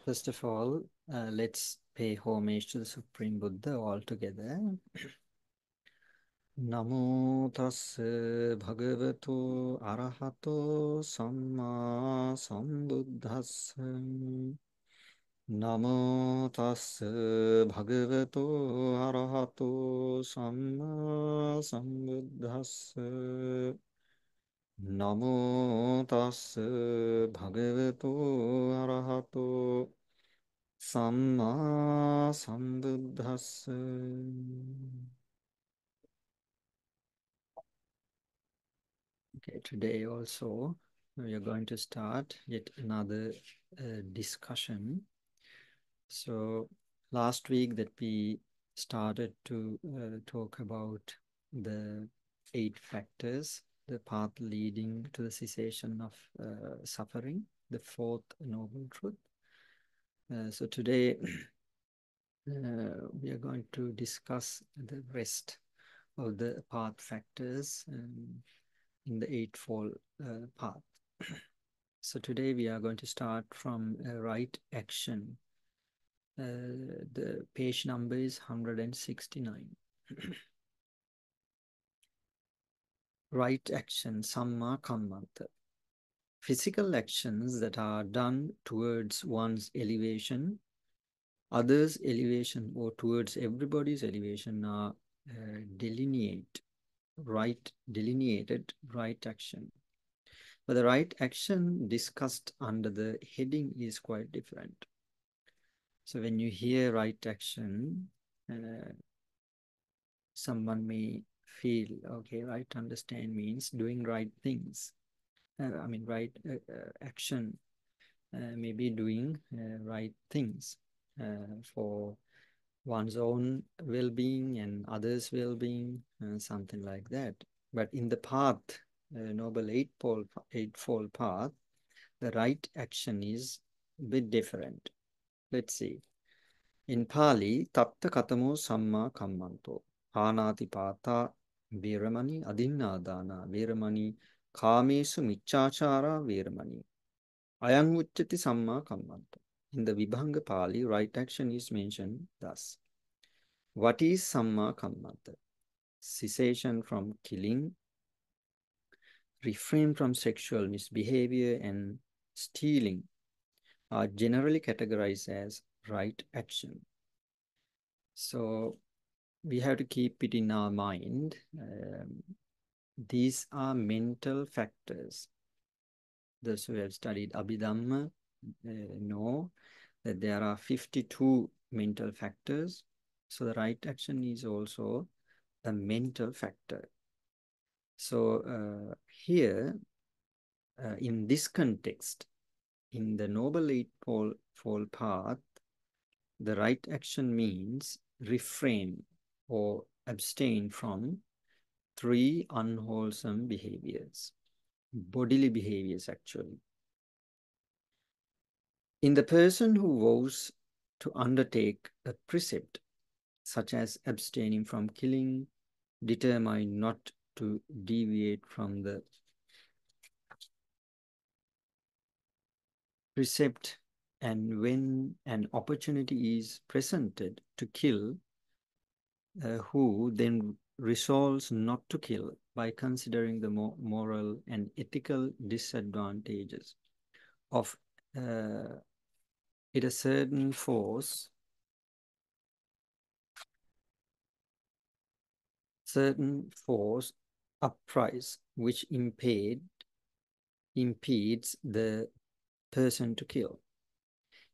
First of all, let's pay homage to the Supreme Buddha all together. Namo tassa bhagavato arahato samma sambuddhassa. Namo tassa bhagavato arahato samma sambuddhassa. Namo tassa bhagavato arahato Samma Sambuddhassa. Okay, today also we are going to start yet another discussion. So last week that we started to talk about the 8 factors, the path leading to the cessation of suffering, the 4th noble truth. So today we are going to discuss the rest of the path factors in the Eightfold Path. So today we are going to start from right action. The page number is 169. Right action, Samma Kammanta. Physical actions that are done towards one's elevation, others' elevation, or towards everybody's elevation are delineated right action. But the right action discussed under the heading is quite different. So when you hear right action, someone may feel, okay, right understand means doing right things. Right action, maybe doing right things for one's own well-being and others' well-being, something like that. But in the path, Noble Eightfold Path, the right action is a bit different. Let's see. In Pali, Tatta Katamo Samma Kammanto, Panati Pata Veramani, Adinnadana Veramani, Kamesu Michachara Veramani, Ayang Uchati Samma Kammanto. In the Vibhanga Pali, right action is mentioned thus. What is Samma Kammanta? Cessation from killing, refrain from sexual misbehavior and stealing are generally categorized as right action. So we have to keep it in our mind. These are mental factors. Those who have studied Abhidhamma know that there are 52 mental factors. So the right action is also a mental factor. So here, in this context, in the Noble Eightfold Path, the right action means refrain or abstain from 3 unwholesome behaviors, bodily behaviors actually. In the person who vows to undertake a precept, such as abstaining from killing, determined not to deviate from the precept, and when an opportunity is presented to kill, who then resolves not to kill by considering the moral and ethical disadvantages of it a certain force uprise which impedes the person to kill.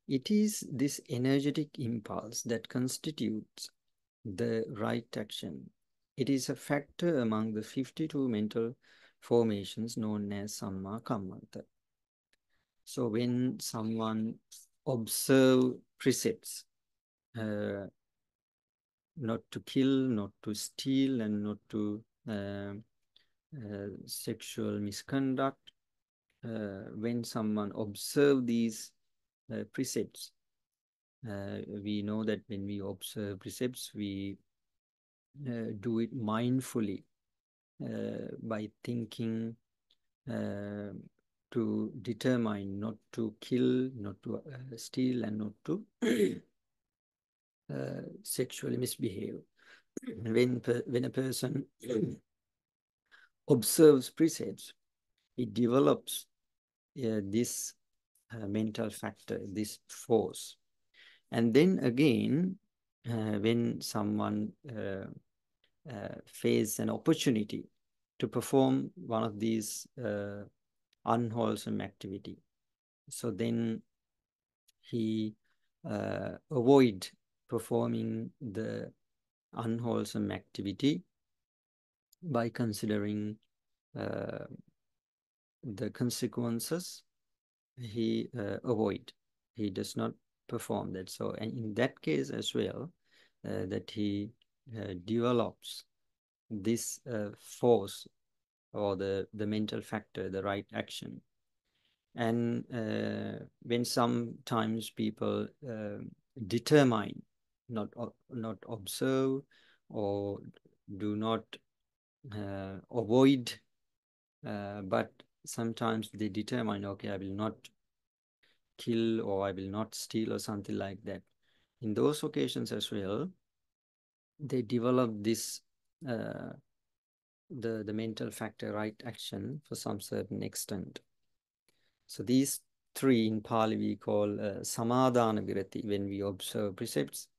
It is this energetic impulse that constitutes the right action. It is a factor among the 52 mental formations known as Samma Kammanta. So when someone observe precepts, not to kill, not to steal, and not to sexual misconduct, when someone observe these precepts, we know that when we observe precepts, we do it mindfully by thinking to determine not to kill, not to steal, and not to sexually misbehave. When a person observes precepts, it develops this mental factor, this force. And then again, when someone faces an opportunity to perform one of these unwholesome activity, so then he avoid performing the unwholesome activity by considering the consequences. He avoid. He does not perform that. So, and in that case as well, that he develops this force or the mental factor, the right action. And when sometimes people determine, not observe or do not avoid, but sometimes they determine, okay, I will not kill or I will not steal or something like that. In those occasions as well, they develop this the mental factor, right action, for some certain extent. So these three in Pali we call samadhana virati. When we observe precepts,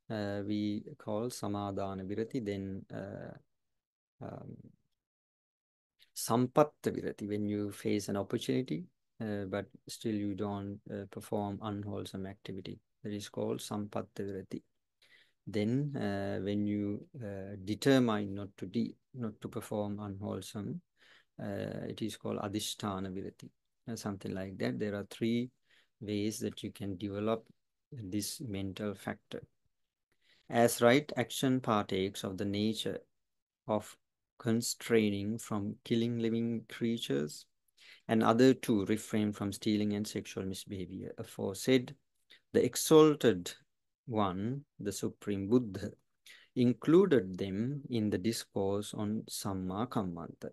we call samadhana virati. Then sampatta virati, when you face an opportunity, but still you don't perform unwholesome activity. That is called sampatta virati. Then when you determine not to perform unwholesome, it is called adhisthana virati, something like that. There are three ways that you can develop this mental factor. As right action partakes of the nature of constraining from killing living creatures, and other two refrain from stealing and sexual misbehavior. Aforesaid, the exalted one, the Supreme Buddha, included them in the discourse on Samma Kammanta.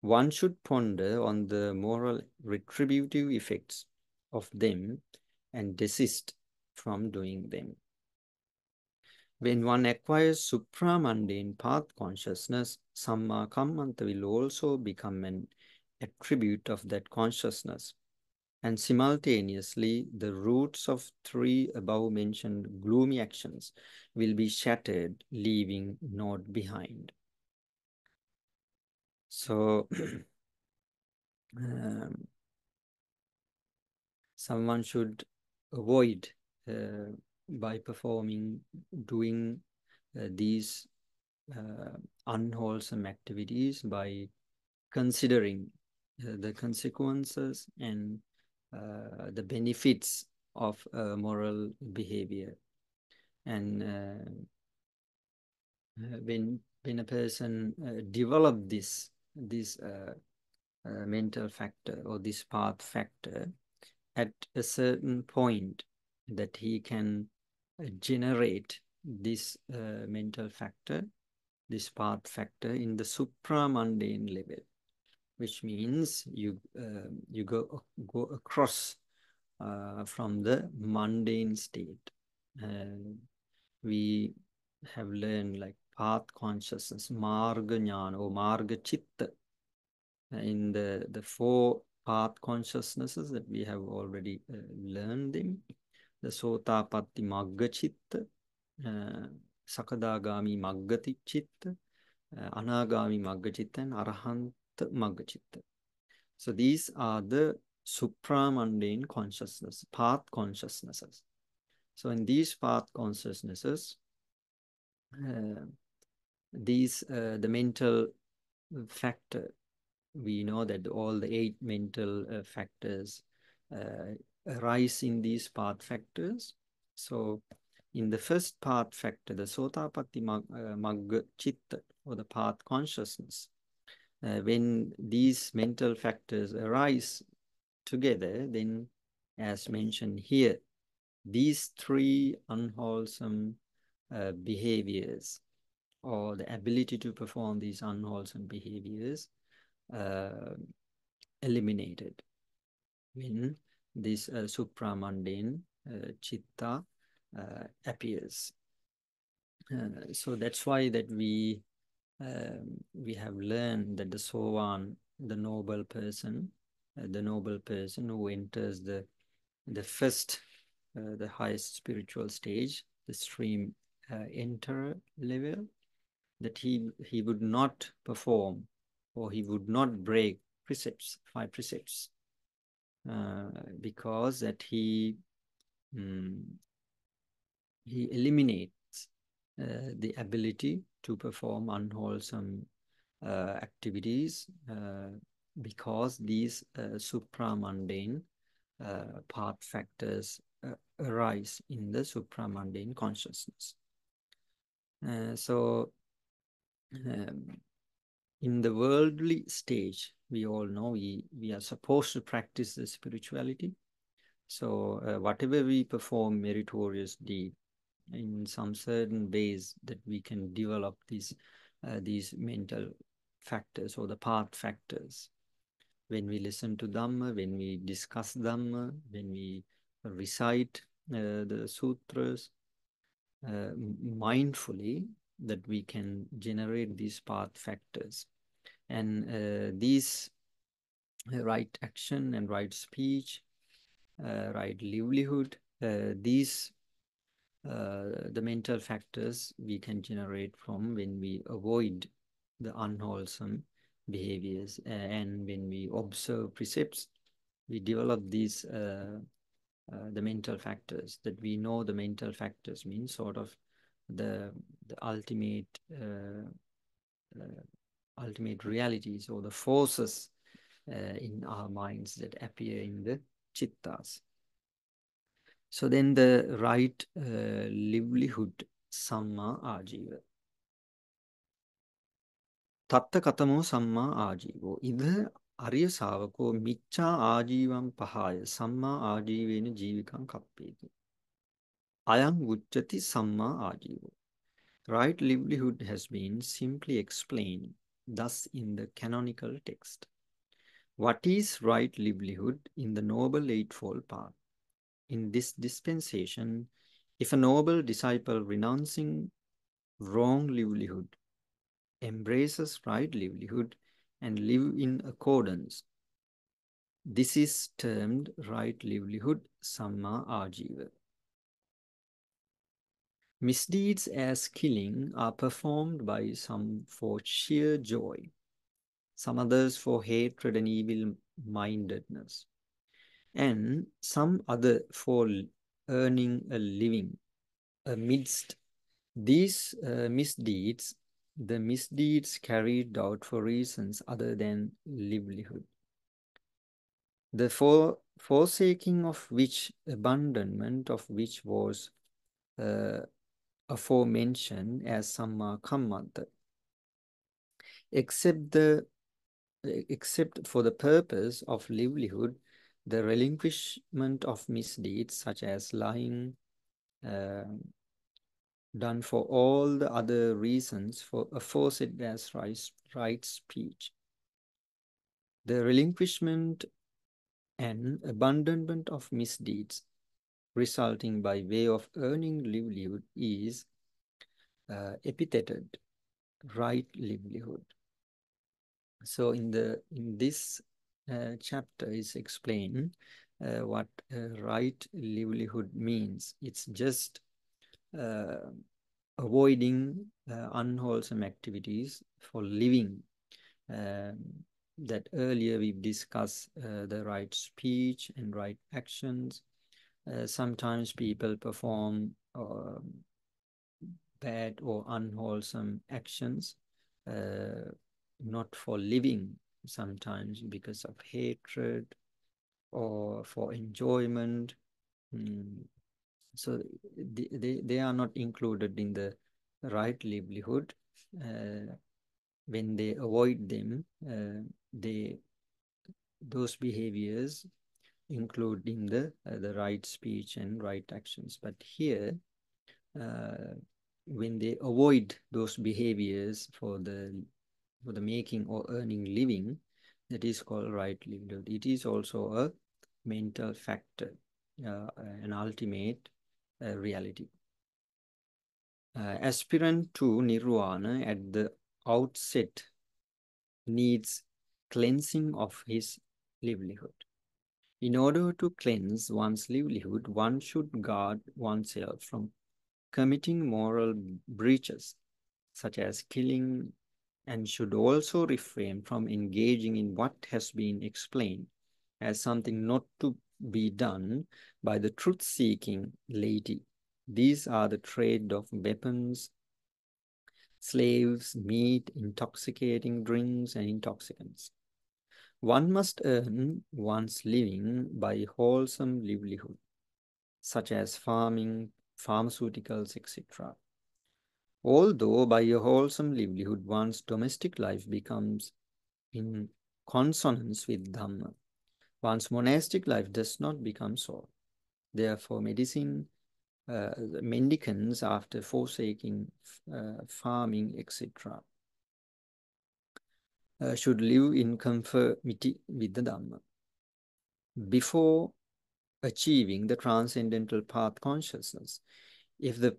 One should ponder on the moral retributive effects of them and desist from doing them. When one acquires supramundane path consciousness, Samma Kammanta will also become an attribute of that consciousness. And simultaneously, the roots of three above-mentioned gloomy actions will be shattered, leaving naught behind. So, someone should avoid by doing these unwholesome activities by considering the consequences and the benefits of moral behavior. And when a person develop this mental factor or this path factor, at a certain point that he can generate this mental factor, this path factor in the supramundane level, which means you go across from the mundane state. We have learned like path consciousness, marga jnana or marga chitta, in the four path consciousnesses that we have already learned them. The Sotapatti Magga Chitta, Sakadagami Maggati Chitta, Anagami Magga Chitta, and Arahant Magga Chitta. So these are the supramundane consciousness, path consciousnesses. So in these path consciousnesses, the mental factor, we know that all the 8 mental factors arise in these path factors. So in the first path factor, the Sotapatti Magga Chitta, or the path consciousness, when these mental factors arise together, then as mentioned here, these 3 unwholesome behaviors, or the ability to perform these unwholesome behaviors, eliminated when this supramundane chitta appears. So that's why that we have learned that the Sovan, the noble person who enters the first, the highest spiritual stage, the stream enter level, that he would not perform, or he would not break precepts, 5 precepts, because that he eliminates the ability to perform unwholesome activities, because these supramundane path factors arise in the supramundane consciousness. So in the worldly stage, we all know we are supposed to practice the spirituality. So whatever we perform meritorious deed, in some certain ways that we can develop these mental factors or the path factors. When we listen to Dhamma, when we discuss Dhamma, when we recite the sutras, mindfully, that we can generate these path factors. And these right action and right speech, right livelihood, these the mental factors we can generate from when we avoid the unwholesome behaviors, and when we observe precepts, we develop these the mental factors. That we know the mental factors means sort of the ultimate ultimate realities, or the forces in our minds that appear in the chittas. So then the right livelihood, samma ajiva. Tatta katamo samma ajivo. Idha arya savako miccha ajivam pahaya samma ajivena jivikam kappeti. Ayam uchati samma ajivo. Right livelihood has been simply explained thus in the canonical text. What is right livelihood in the Noble Eightfold Path? In this dispensation, if a noble disciple renouncing wrong livelihood embraces right livelihood and live in accordance, this is termed right livelihood, samma ajiva. Misdeeds as killing are performed by some for sheer joy, some others for hatred and evil-mindedness, and some other for earning a living. Amidst these misdeeds, the misdeeds carried out for reasons other than livelihood, the forsaking of which, abandonment of which was aforementioned as samma kammanta, except for the purpose of livelihood, the relinquishment of misdeeds such as lying, done for all the other reasons for aforesaid as right speech. The relinquishment and abandonment of misdeeds resulting by way of earning livelihood is epitheted right livelihood. So in this chapter is explained what right livelihood means. It's just avoiding unwholesome activities for living. That earlier we've discussed the right speech and right actions. Sometimes people perform bad or unwholesome actions, not for living, sometimes because of hatred or for enjoyment. So they are not included in the right livelihood. When they avoid them, those behaviors including the right speech and right actions. But here, when they avoid those behaviors for the making or earning living, That is called right livelihood. It is also a mental factor, an ultimate reality. Aspirant to nirvana at the outset needs cleansing of his livelihood. In order to cleanse one's livelihood, one should guard oneself from committing moral breaches, such as killing, and should also refrain from engaging in what has been explained as something not to be done by the truth-seeking laity. These are the trade of weapons, slaves, meat, intoxicating drinks, and intoxicants. One must earn one's living by wholesome livelihood, such as farming, pharmaceuticals, etc. Although by a wholesome livelihood, one's domestic life becomes in consonance with Dhamma, one's monastic life does not become so. Therefore, mendicants, after forsaking farming, etc., should live in conformity with the Dhamma. Before achieving the transcendental path consciousness, if the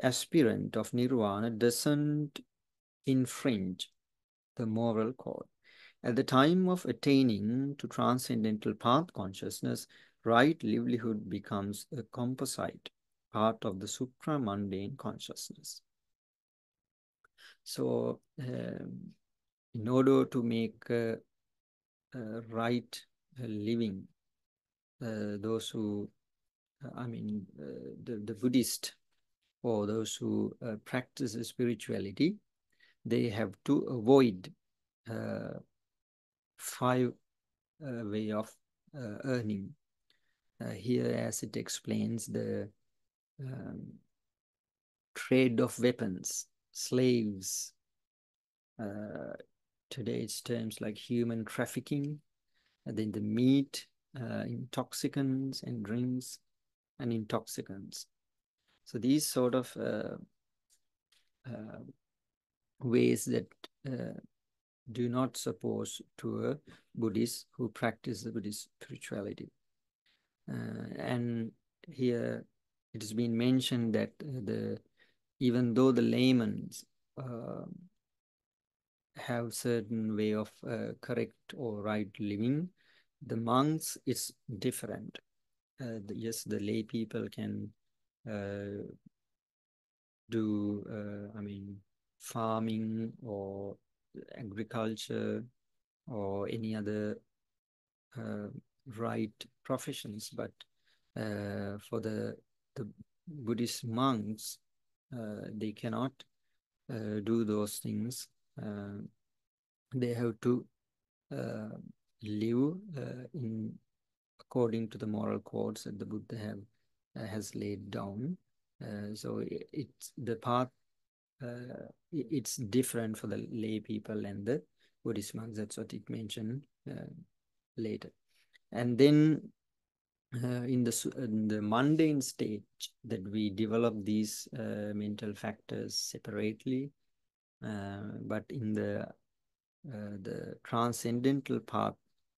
aspirant of nirvana doesn't infringe the moral code, at the time of attaining to transcendental path consciousness, right livelihood becomes a composite part of the supra-mundane consciousness. So, in order to make right living, those who, the Buddhist or those who practice spirituality, they have to avoid five way of earning. Here, as it explains, the trade of weapons, slaves, today's terms like human trafficking, and then the meat, intoxicants and drinks and intoxicants. So these sort of ways that do not suppose to a Buddhist who practice the Buddhist spirituality. And here it has been mentioned that even though the laymen have certain way of correct or right living, the monks is different. Yes, the lay people can do, farming or agriculture or any other right professions, but for the Buddhist monks, they cannot do those things. They have to live in according to the moral codes that the Buddha has laid down. So it's the path. It's different for the lay people and the Buddhist monks. That's what it mentioned later. And then in the mundane stage that we develop these mental factors separately, but in the transcendental path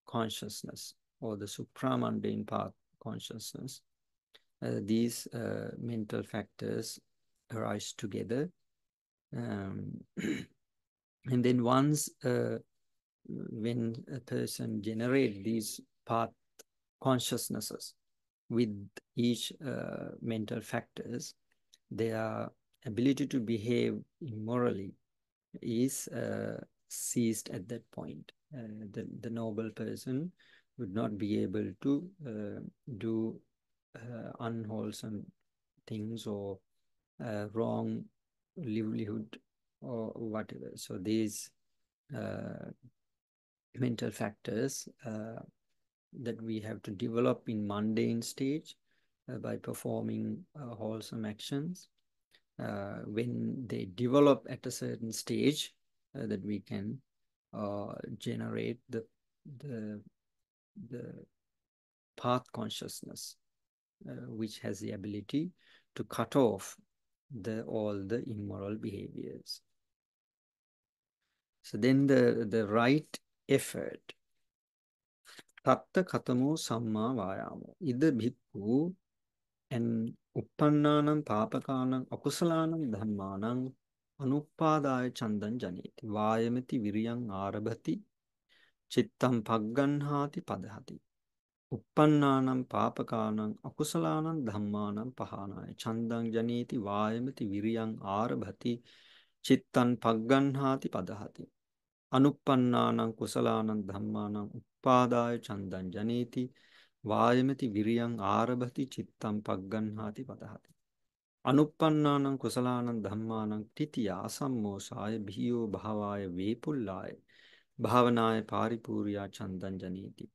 consciousness or the supramundane path consciousness, these mental factors arise together. And then once when a person generates these path consciousnesses with each mental factors, their ability to behave immorally is ceased at that point. The noble person would not be able to do unwholesome things or wrong livelihood or whatever. So these mental factors that we have to develop in mundane stage by performing wholesome actions. When they develop at a certain stage, that we can generate the path consciousness, which has the ability to cut off all the immoral behaviors. So then the right effort. Tatta katamo samma vayamo. Ida bhikkhu and uppannanam papakanam akusalanam dhammanam anuppadaya chandan janeti. Vayamati viryang arabhati chittam pagganhati padhati. Uppannanam papakanam akusalanam dhammanam pahanaya chandan janeti vayamati viryang arabhati chittan pagganhati padhati. Anuppannanam kusalanam dhammanam uppadaya chandan janeti vayamati viryang arabhati chittam pagganhati padhati. Anuppannanam kusalanam dhammanam titiya asammosaya bhiyo bhavaya vepullaya bhavanaya paripurya chandan janeti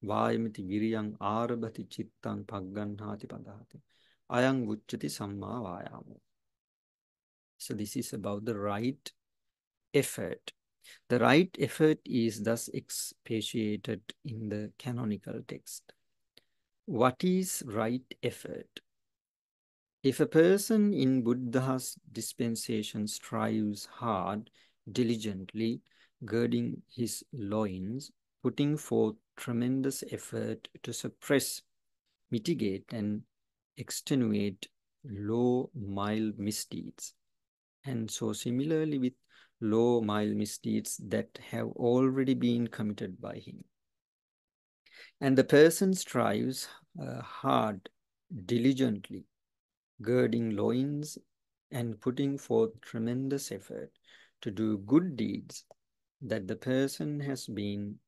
vayamati viryang arabhati chittam pagganhati padhati. Ayang vucchati samma vayamo. So this is about the right effort. The right effort is thus expatiated in the canonical text. What is right effort? If a person in Buddha's dispensation strives hard, diligently, girding his loins, putting forth tremendous effort to suppress, mitigate, and extenuate low, mild misdeeds, and so similarly with low, mild misdeeds that have already been committed by him. And the person strives hard, diligently, girding loins and putting forth tremendous effort to do good deeds that the person has been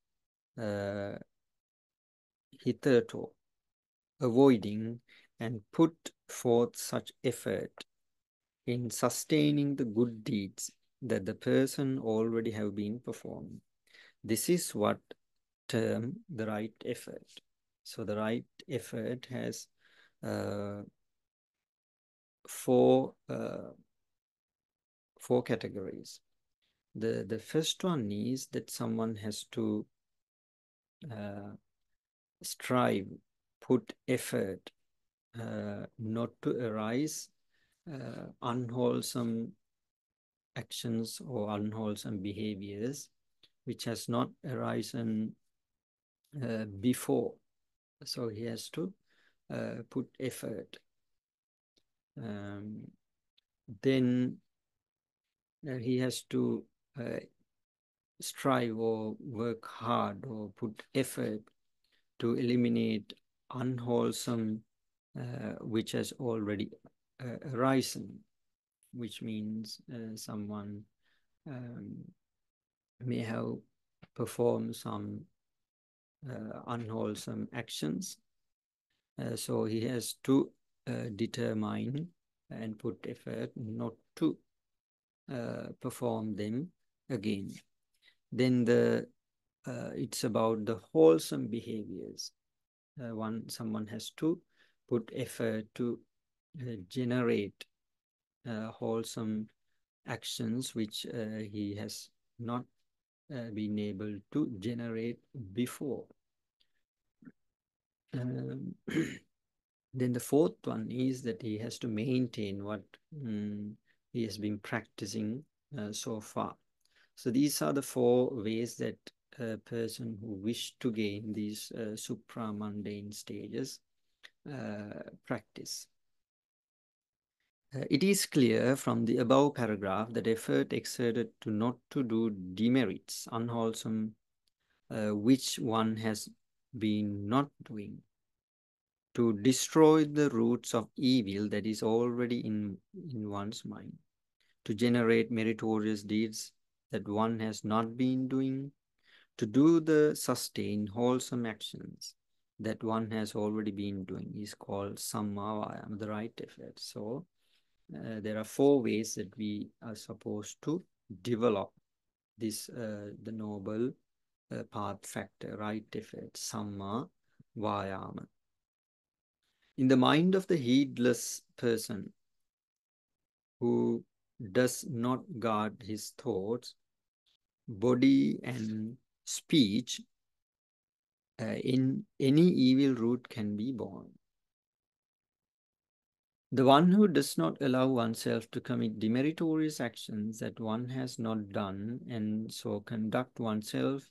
hitherto avoiding, and put forth such effort in sustaining the good deeds that the person already have been performed. This is what term the right effort. So the right effort has four categories. The first one is that someone has to strive, put effort, not to arise unwholesome actions or unwholesome behaviors which has not arisen before. So he has to put effort. Then he has to strive or work hard or put effort to eliminate unwholesome which has already arisen, which means someone may have performed some unwholesome actions. So he has to determine and put effort not to perform them again. Then it's about the wholesome behaviors. Someone has to put effort to generate wholesome actions which he has not been able to generate before. Then the fourth one is that he has to maintain what he has been practicing so far. So these are the four ways that a person who wishes to gain these supramundane stages practice. It is clear from the above paragraph that effort exerted to not to do demerits, unwholesome, which one has been not doing, to destroy the roots of evil that is already in one's mind, to generate meritorious deeds that one has not been doing, to do the sustained wholesome actions that one has already been doing is called samma vayama, the right effort. So there are four ways that we are supposed to develop this, the noble path factor, right effort, samma vayama. In the mind of the heedless person who does not guard his thoughts, body and speech, in any evil root can be born. The one who does not allow oneself to commit demeritorious actions that one has not done, and so conduct oneself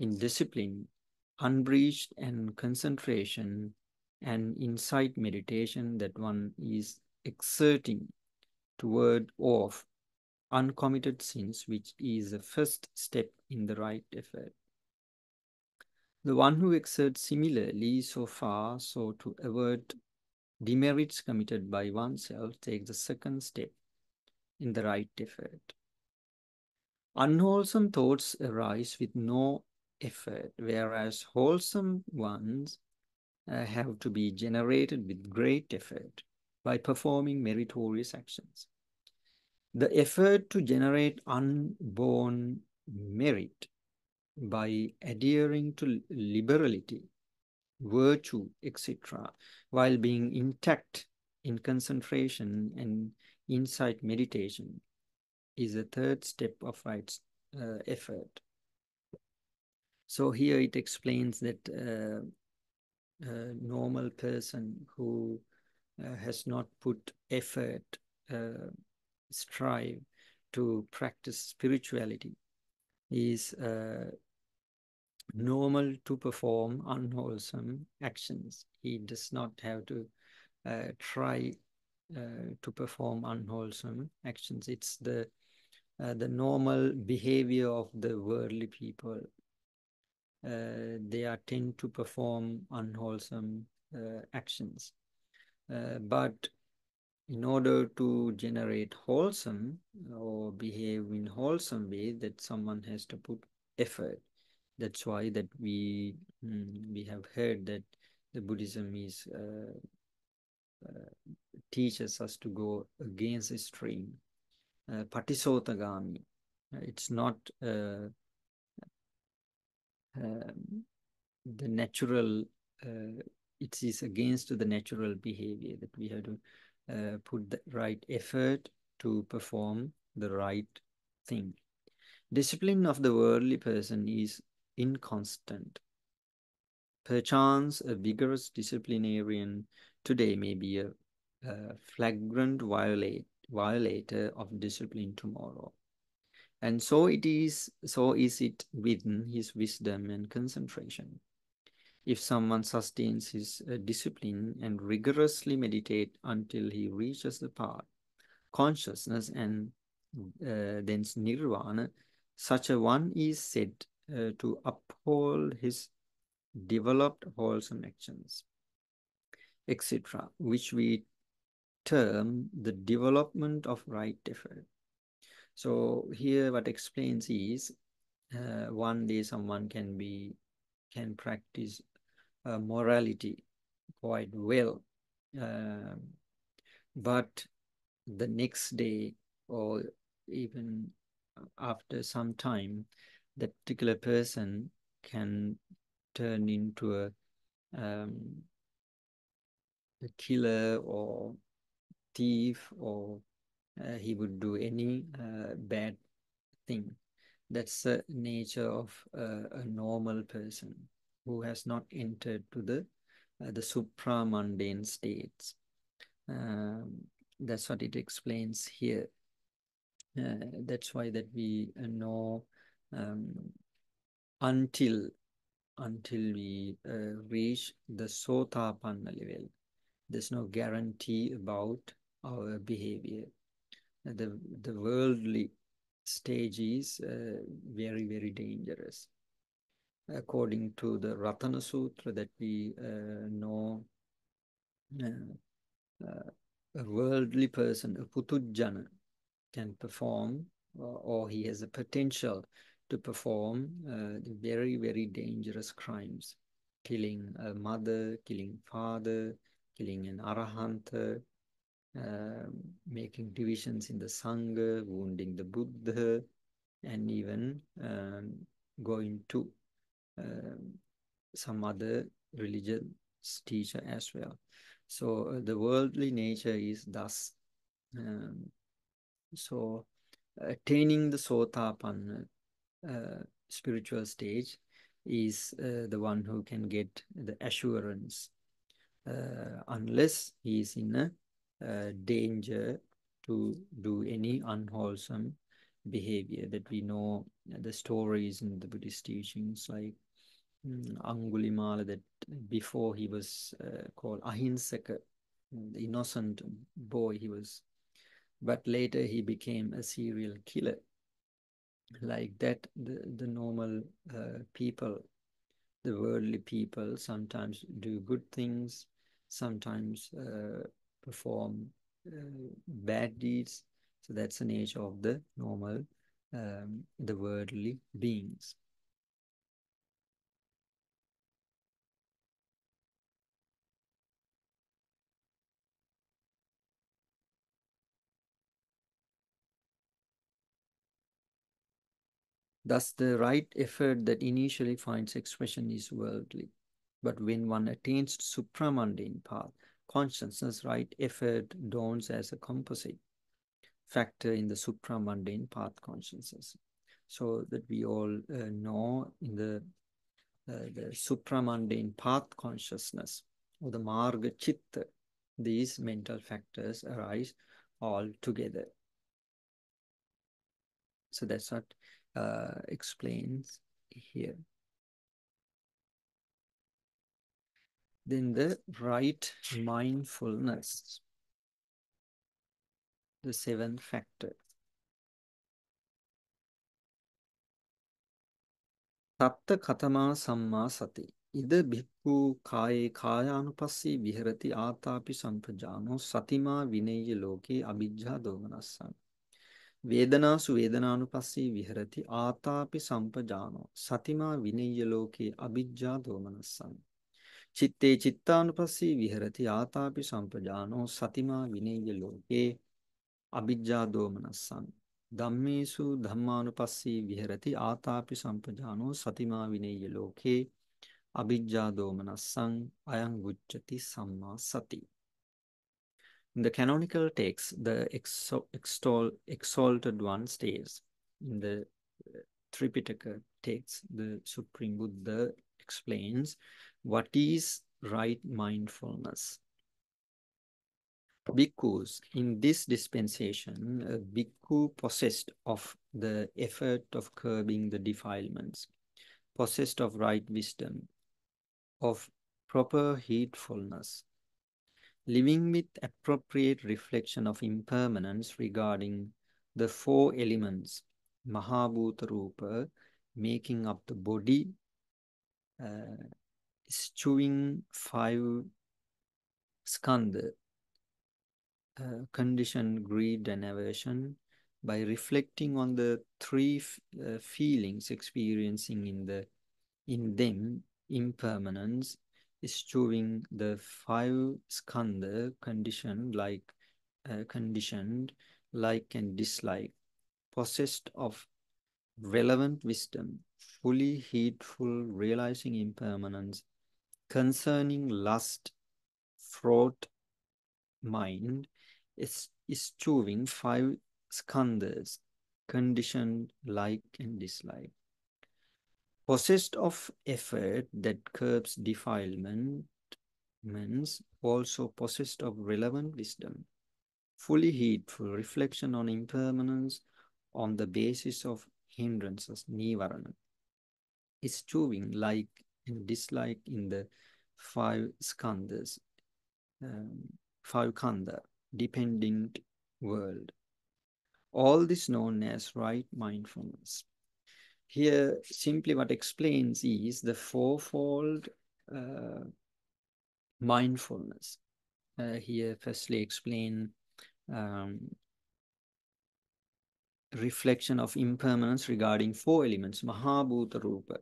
in discipline, unbreached and concentration and insight meditation that one is exerting toward off uncommitted sins, which is the first step in the right effort. The one who exerts similarly so far so to avert demerits committed by oneself takes the second step in the right effort. Unwholesome thoughts arise with no effort, whereas wholesome ones have to be generated with great effort by performing meritorious actions. The effort to generate unborn merit by adhering to liberality, virtue, etc., while being intact in concentration and insight meditation is a third step of right effort. So here it explains that a normal person who has not put effort, strive to practice spirituality is normal to perform unwholesome actions. He does not have to try to perform unwholesome actions. It's the normal behavior of the worldly people. They are tend to perform unwholesome actions. But in order to generate wholesome or behave in wholesome way, that someone has to put effort. That's why that we have heard that the Buddhism is teaches us to go against the stream. Patisotagami. It's not the natural, it is against the natural behavior that we have to put the right effort to perform the right thing. Discipline of the worldly person is inconstant. Perchance a vigorous disciplinarian today may be a flagrant violator of discipline tomorrow. And so is it within his wisdom and concentration. If someone sustains his discipline and rigorously meditate until he reaches the path, consciousness and thence nirvana, such a one is said to uphold his developed wholesome actions, etc., which we term the development of right effort. So here what explains is one day someone can practice morality quite well, but the next day or even after some time, that particular person can turn into a killer or thief, or he would do any bad thing. That's the nature of a normal person who has not entered to the supramundane states. That's what it explains here. That's why that we know until we reach the Sotapanna level, there's no guarantee about our behavior. The worldly stage is very, very dangerous. According to the Ratana Sutra that we know, a worldly person, a putujjana, can perform or he has a potential to perform very, very dangerous crimes. Killing a mother, killing father, killing an arahanta, making divisions in the Sangha, wounding the Buddha, and even going to some other religious teacher as well. So the worldly nature is thus. So attaining the Sotapanna spiritual stage is the one who can get the assurance, unless he is in a danger to do any unwholesome behavior that we know the stories in the Buddhist teachings, like Angulimala, that before he was called Ahinsaka, the innocent boy he was, but later he became a serial killer. Like that, the normal people, the worldly people, sometimes do good things, sometimes perform bad deeds. So that's the nature of the normal, the worldly beings. Thus, the right effort that initially finds expression is worldly. But when one attains supramundane path, consciousness, right effort dawns as a composite factor in the supramundane path consciousness. So that we all know in the supramundane path consciousness or the marga chitta, these mental factors arise all together. So that's what explains here. Then the right mindfulness, the seventh factor. Satta katama samma sati. Ida bhikkhu kaye kayanupassī viharati ātāpi sampajāno satimā vinaya loke abhijjhā domanassan. Vedanasu vedanānupassī viharati ātāpi sampajāno satimā vinaya loke abhijjhā domanassan. Chitte chittanupassī viharati ātāpi sampajāno satimā vinaya loke abhijjhā domanassan. Dhammesu dhammanupassī viharati ātāpi sampajāno satimā vinaya loke abhijjhā domanassan ayang vujjati samma sati. In the canonical text, the exalted one states. In the Tripitaka text, the Supreme Buddha explains what is right mindfulness. Bhikkhus, in this dispensation, a bhikkhu possessed of the effort of curbing the defilements, possessed of right wisdom, of proper heedfulness, living with appropriate reflection of impermanence regarding the four elements, Mahabhuta Rupa, making up the body, eschewing five skandha, condition, greed, and aversion, by reflecting on the three feelings experiencing in them impermanence, eschewing the five skandha, conditioned, like and dislike, possessed of relevant wisdom, fully heedful, realizing impermanence, concerning lust, fraught mind, is eschewing five skandhas, conditioned, like and dislike, possessed of effort that curbs defilements, also possessed of relevant wisdom, fully heedful, reflection on impermanence on the basis of hindrances, nivarana, eschewing like and dislike in the five skandhas, five khandha, dependent world. All this known as right mindfulness. Here, simply what explains is the fourfold mindfulness. Here, firstly, explain reflection of impermanence regarding four elements, Mahabhuta Rupa,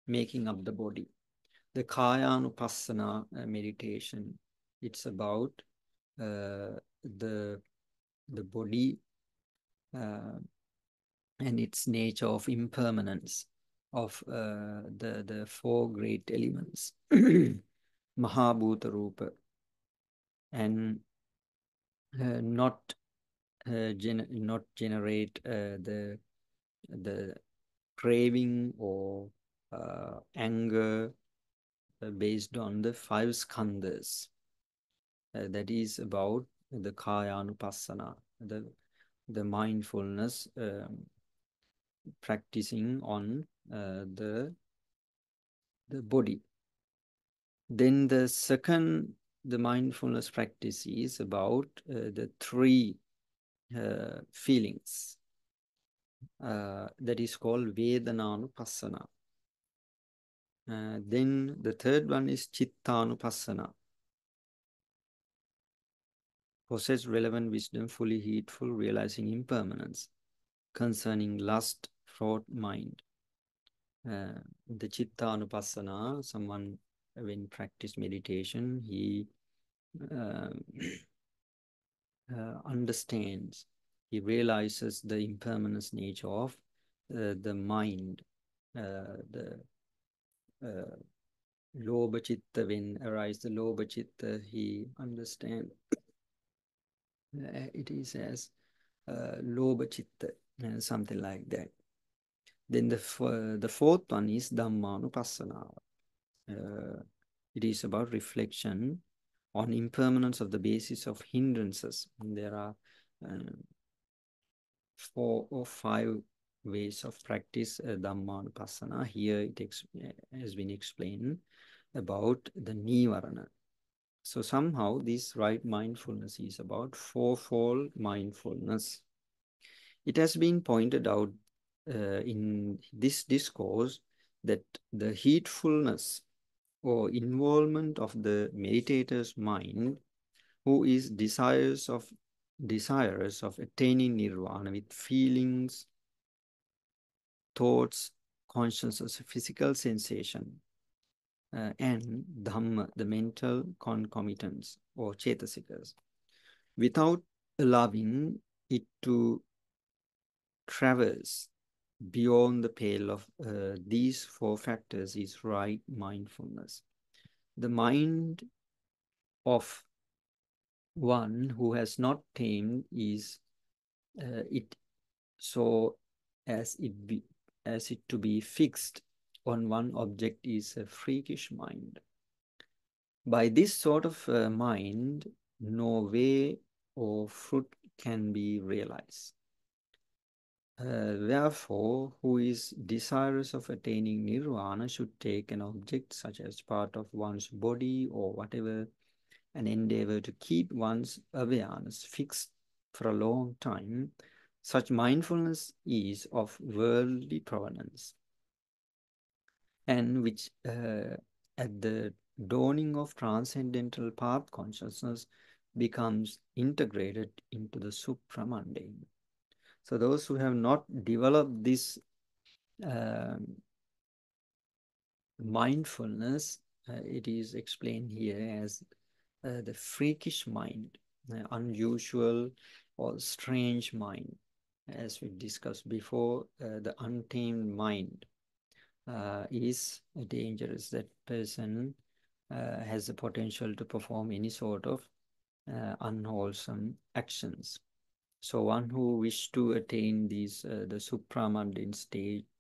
making up the body. The Kayanupassana meditation, it's about the body and its nature of impermanence of the four great elements, Mahabhuta Rupa, and not generate the craving or anger based on the five skandhas. That is about the Kayanupassana, the the mindfulness practicing on the body. Then the second, the mindfulness practice is about the three feelings. That is called Vedanānupassana. Then the third one is Chittānupassana. Possess relevant wisdom, fully heedful, realizing impermanence, concerning lust, thought, mind. The Chittānupassana, someone when practice meditation, he understands, he realizes the impermanence nature of the mind, the Lobha Chitta, when arise the Lobha Chitta, he understands it is as Lobha Chitta, something like that. Then the fourth one is Dhammanupassana. It is about reflection on impermanence of the basis of hindrances. And there are 4 or 5 ways of practice Dhammanupassana. Here it has been explained about the Nivarana. So somehow this right mindfulness is about fourfold mindfulness. It has been pointed out in this discourse that the heedfulness or involvement of the meditator's mind, who is desirous of attaining nirvana with feelings, thoughts, consciousness, physical sensation, and dhamma, the mental concomitants or chetasikas, without allowing it to traverse beyond the pale of these 4 factors, is right mindfulness. The mind of one who has not tamed is it so as it to be fixed on one object is a freakish mind. By this sort of mind, no way or fruit can be realized. Therefore, who is desirous of attaining nirvana should take an object such as part of one's body or whatever, and endeavor to keep one's awareness fixed for a long time. Such mindfulness is of worldly provenance, and which at the dawning of transcendental path consciousness becomes integrated into the supramundane. So those who have not developed this mindfulness, it is explained here as the freakish mind, unusual or strange mind. As we discussed before, the untamed mind is dangerous. That person has the potential to perform any sort of unwholesome actions. So one who wish to attain these the supramundane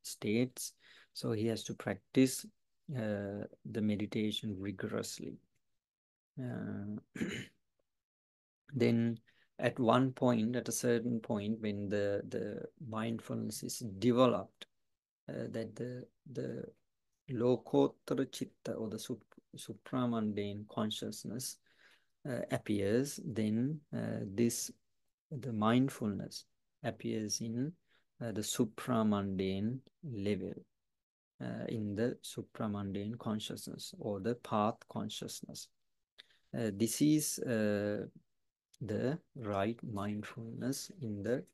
states, so he has to practice the meditation rigorously. Then at one point, at a certain point, when the mindfulness is developed, that the Lokottara Chitta or the supramundane consciousness appears, then the mindfulness appears in the supramundane level, in the supramundane consciousness or the path consciousness. This is the right mindfulness in the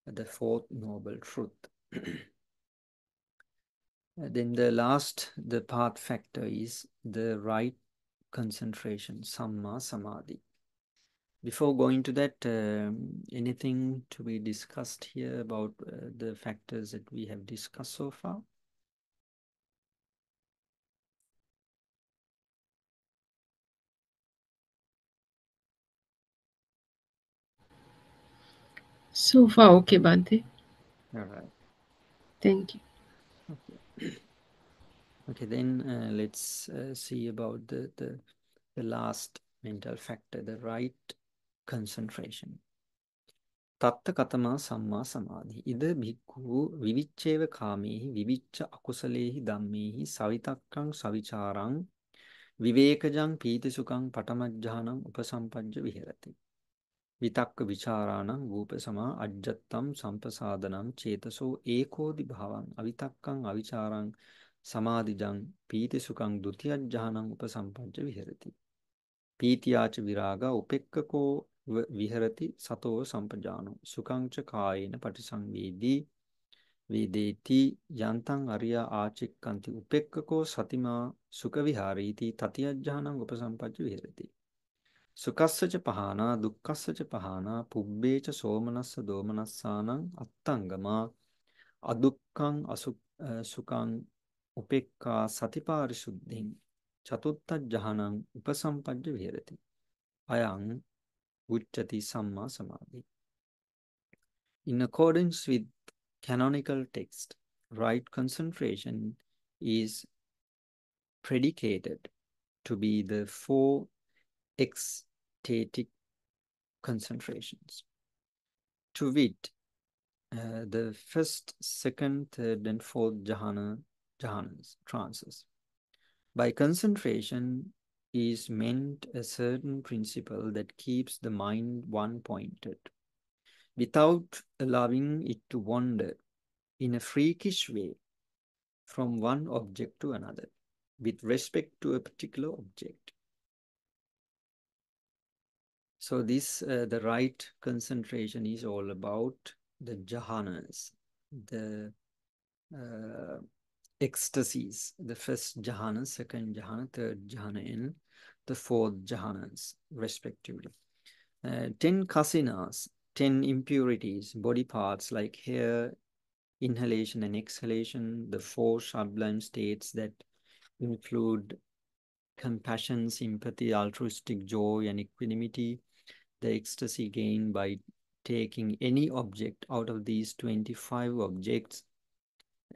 4th noble truth. Then the path factor is the right concentration, samma samadhi. Before going to that, anything to be discussed here about the factors that we have discussed so far? So far, okay, Bhante. All right. Thank you. Okay. Okay, then let's see about the last mental factor, the right concentration. Tatta katama samma samadhi. Ida bhikkhu vivicceva kamehi vivicca akusalehi dhammehi savitakkang savicarang vivekajang pītisukang patamajjhanam upasampajja viherati. Vitakka vichāranam vūpasama ajjattam sampasadanam cetaso ekodi bhavam avitakkang avichārang samadhijang pītisukang dutiyajjhanam upasampajja viherati. Pītiyāca virāga upekkako viharati sato sampajano sukangca kāyena patisangvedi vedeti yantang arya ācikkanti upekkako satima sukavihārīti tatiyajjhanam upasampajja viharati. Sukassaca pahana dukkassaca pahana pubbeca somanassa domanassanang attangama adukkang sukang upekka satiparisuddhin chatuttajjahanang upasampajja viharati. Ayang Uchati Samma Samadhi. In accordance with canonical text, right concentration is predicated to be the 4 ecstatic concentrations. To wit, the first, second, third, and fourth jhanas, trances. By concentration is meant a certain principle that keeps the mind one-pointed, without allowing it to wander in a freakish way from one object to another, with respect to a particular object. So this, the right concentration is all about the jhanas, the ecstasies, the first jhana, second jhana, third jhana, and the fourth jhanas, respectively. 10 kasinas, 10 impurities, body parts like hair, inhalation and exhalation, the 4 sublime states that include compassion, sympathy, altruistic joy, and equanimity, the ecstasy gained by taking any object out of these 25 objects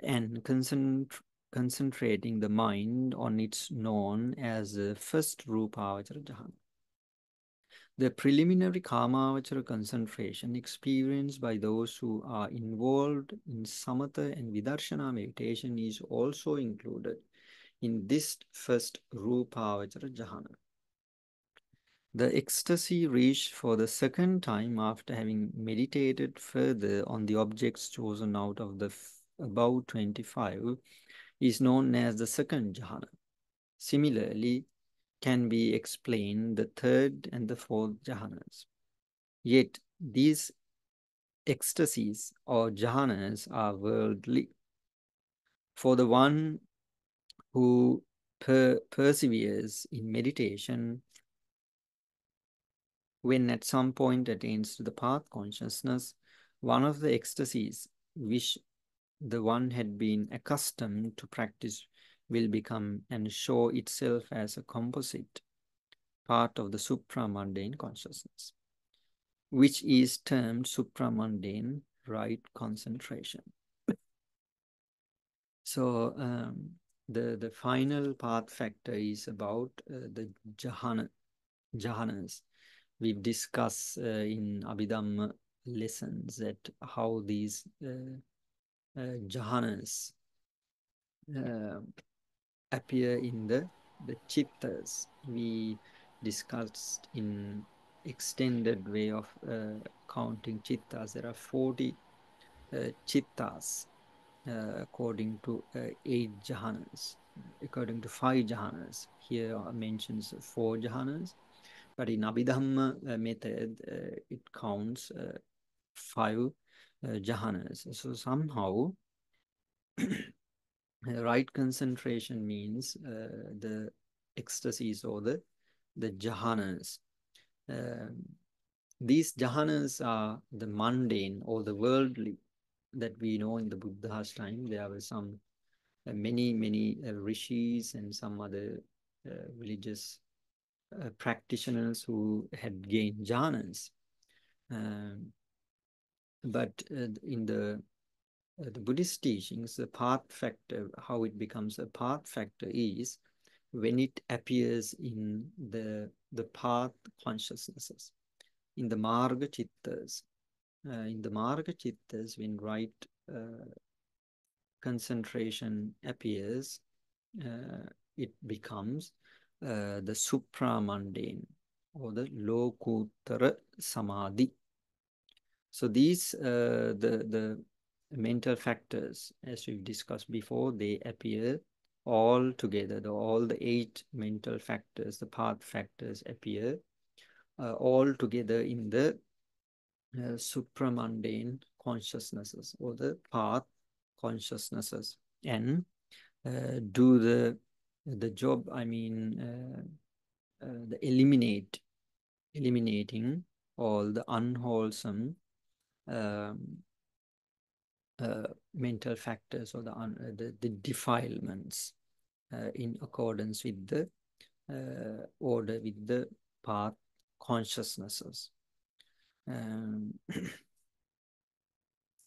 and concentrating the mind on its known as the first Rupavachara Jhana. The preliminary Kamavachara concentration experienced by those who are involved in Samatha and Vidarshana meditation is also included in this first Rupavachara Jhana. The ecstasy reached for the second time after having meditated further on the objects chosen out of the above 25 is known as the second jhana. Similarly, can be explained the third and the fourth jhanas. Yet these ecstasies or jhanas are worldly. For the one who perseveres in meditation, when at some point attains to the path consciousness, one of the ecstasies which the one had been accustomed to practice will become and show itself as a composite part of the supramundane consciousness, which is termed supramundane right concentration. So the final path factor is about the jhanas. We've discussed in Abhidhamma lessons that how these jhanas appear in the chittas. We discussed in extended way of counting chittas. There are 40 chittas according to 8 jhanas. According to 5 jhanas, here mentions 4 jhanas, but in Abhidhamma method, it counts 5 jhanas. So somehow, right concentration means the ecstasies or the jhanas. These jhanas are the mundane or the worldly that we know in the Buddha's time. There were some many rishis and some other religious practitioners who had gained jhanas. But in the Buddhist teachings, the path factor, how it becomes a path factor is when it appears in the path consciousnesses, in the marga chittas. in the Marga Chittas, when right concentration appears, it becomes the supramundane or the Lokuttara Samadhi. So these, the mental factors, as we've discussed before, they appear all together. All the 8 mental factors, the path factors appear all together in the supramundane consciousnesses or the path consciousnesses, and do the job. I mean, the eliminating all the unwholesome mental factors or the defilements in accordance with the order with the path consciousnesses.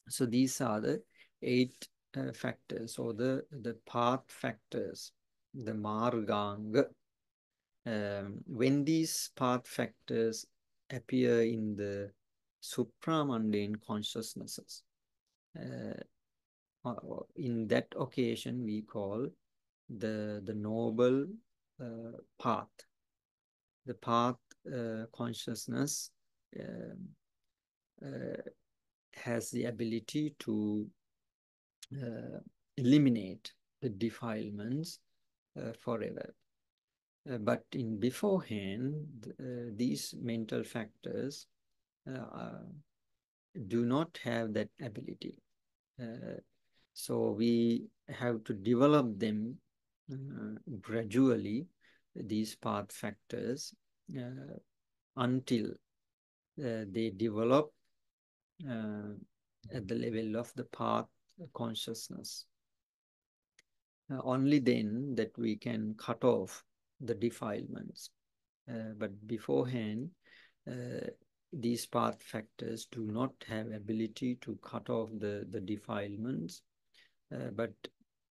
So these are the 8 factors or the path factors, the marganga. When these path factors appear in the supramundane consciousnesses, in that occasion we call the noble path. The path consciousness has the ability to eliminate the defilements forever. But in beforehand, these mental factors do not have that ability. So we have to develop them gradually, these path factors, until they develop at the level of the path consciousness. Only then that we can cut off the defilements. But beforehand, these path factors do not have ability to cut off the defilements, but